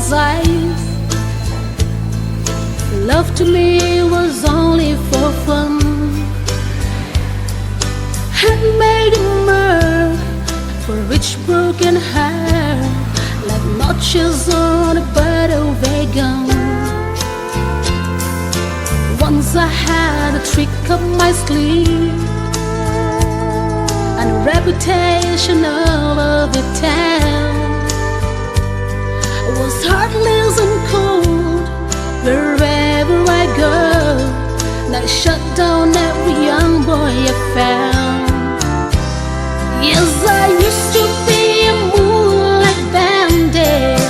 his eyes. Love to me was only for fun. Handmade mirth for each broken heart, like notches on a battle wagon. Once I had a trick up my sleeve, and a reputation all over the town. I was heartless and cold wherever I go, and I shut down every young boy I found. Yes, I used to be a moonlight bandit.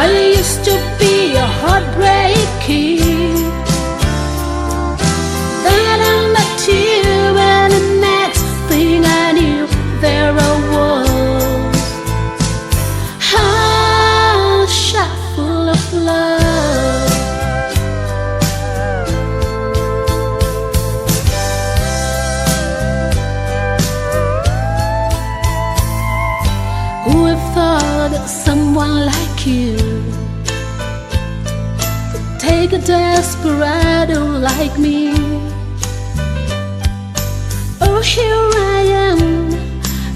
I used to be a heartbreak kid. Then I met you, and the next thing I knew, there I was, heart shot full of love. Who have thought that someone like you could take a desperado like me? Oh, here I am,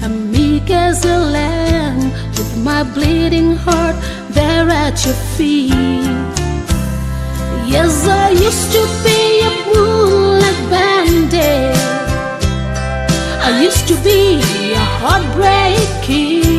I'm meek as a lamb, with my bleeding heart there at your feet. Yes, I used to be a moonlight bandit. I used to be a heartbreak kid.